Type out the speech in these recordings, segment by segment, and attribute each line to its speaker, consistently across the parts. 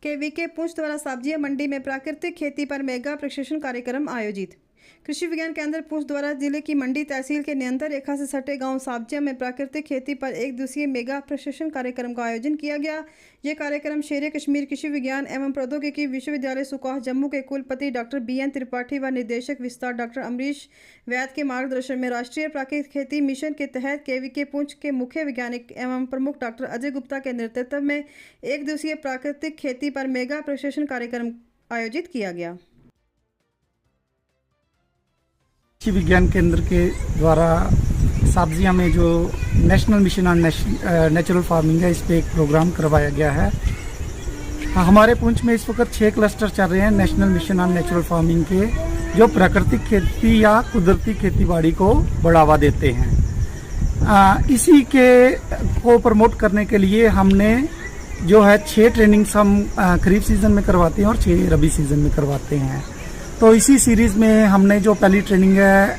Speaker 1: KVK Poonch द्वारा सब्जियां मंडी में प्राकृतिक खेती पर मेगा प्रशिक्षण कार्यक्रम आयोजित। कृषि विज्ञान केंद्र पुंछ द्वारा जिले की मंडी तहसील के नियंत्रण रेखा से सटे गांव सब्जियां में प्राकृतिक खेती पर एक दिवसीय मेगा प्रशिक्षण कार्यक्रम का आयोजन किया गया। यह कार्यक्रम शेर कश्मीर कृषि विज्ञान एवं प्रौद्योगिकी विश्वविद्यालय सुकौह जम्मू के कुलपति डॉक्टर BN त्रिपाठी व निदेशक विस्तार डॉक्टर अमरीश वैद के मार्गदर्शन में राष्ट्रीय प्राकृतिक खेती मिशन के तहत केवीके पुंछ के मुख्य वैज्ञानिक एवं प्रमुख डॉक्टर अजय गुप्ता के नेतृत्व में एक दिवसीय प्राकृतिक खेती पर मेगा प्रशिक्षण कार्यक्रम आयोजित किया गया।
Speaker 2: कृषि विज्ञान केंद्र के द्वारा सब्जियां में जो national mission on natural farming है, इस पे एक प्रोग्राम करवाया गया है। हमारे पुंछ में इस वक्त 6 क्लस्टर चल रहे हैं national mission on natural farming के, जो प्राकृतिक खेती या कुदरती खेतीबाड़ी को बढ़ावा देते हैं। इसी के को प्रमोट करने के लिए हमने जो है 6 ट्रेनिंग्स हम खरीफ सीजन में करवाते हैं और 6 रबी सीजन में करवाते हैं। तो इसी सीरीज में हमने जो पहली ट्रेनिंग है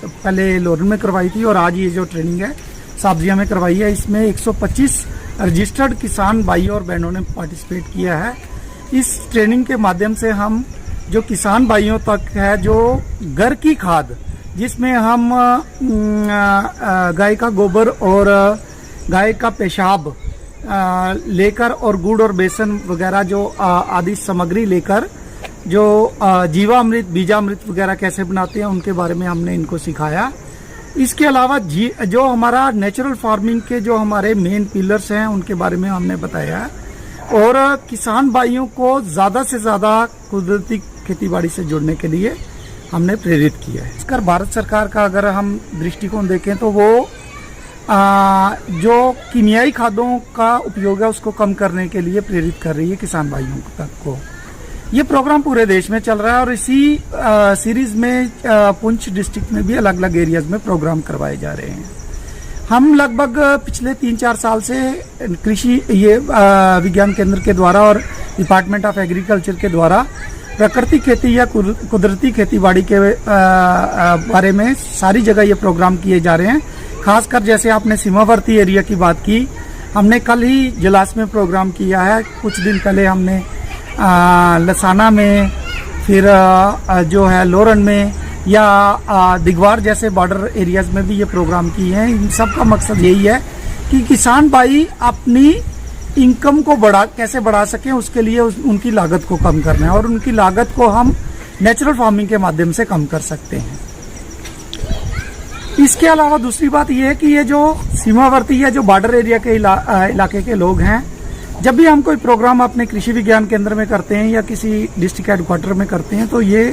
Speaker 2: पहले लोरन में करवाई थी और आज ये जो ट्रेनिंग है सब्जियां में करवाई है। इसमें 125 रजिस्टर्ड किसान भाइयों और बहनों ने पार्टिसिपेट किया है। इस ट्रेनिंग के माध्यम से हम जो किसान भाइयों तक है जो घर की खाद, जिसमें हम गाय का गोबर और गाय का पेशाब लेकर और गुड़ और बेसन वगैरह जो आदि सामग्री लेकर जो जीवामृत बीजामृत वगैरह कैसे बनाते हैं उनके बारे में हमने इनको सिखाया। इसके अलावा जो हमारा नेचुरल फार्मिंग के जो हमारे मेन पिलर्स हैं उनके बारे में हमने बताया और किसान भाइयों को ज़्यादा से ज़्यादा कुदरती खेतीबाड़ी से जुड़ने के लिए हमने प्रेरित किया है। इसका भारत सरकार का अगर हम दृष्टिकोण देखें तो वो जो कीमियाई खादों का उपयोग है उसको कम करने के लिए प्रेरित कर रही है किसान भाइयों तक को। ये प्रोग्राम पूरे देश में चल रहा है और इसी सीरीज में पुंछ डिस्ट्रिक्ट में भी अलग अलग एरियाज में प्रोग्राम करवाए जा रहे हैं। हम लगभग पिछले 3-4 साल से कृषि विज्ञान केंद्र के द्वारा और डिपार्टमेंट ऑफ एग्रीकल्चर के द्वारा प्राकृतिक खेती या कुदरती खेतीबाड़ी के बारे में सारी जगह ये प्रोग्राम किए जा रहे हैं। खासकर जैसे आपने सीमावर्ती एरिया की बात की, हमने कल ही जलास में प्रोग्राम किया है। कुछ दिन पहले हमने लसाना में, फिर जो है लोरन में या दिगवार जैसे बॉर्डर एरियाज में भी ये प्रोग्राम किए हैं। इन सब का मकसद यही है कि किसान भाई अपनी इनकम को कैसे बढ़ा सकें, उसके लिए उनकी लागत को कम करना है और उनकी लागत को हम नेचुरल फार्मिंग के माध्यम से कम कर सकते हैं। इसके अलावा दूसरी बात यह है कि ये जो सीमावर्ती या जो बॉर्डर एरिया के इलाके के लोग हैं, जब भी हम कोई प्रोग्राम अपने कृषि विज्ञान केंद्र में करते हैं या किसी डिस्ट्रिक्ट हेडक्वार्टर में करते हैं तो ये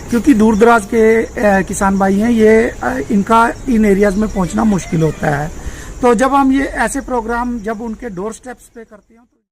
Speaker 2: क्योंकि दूर दराज के किसान भाई हैं, ये इनका इन एरियाज में पहुंचना मुश्किल होता है। तो जब हम ये ऐसे प्रोग्राम जब उनके डोर स्टेप्स पे करते हैं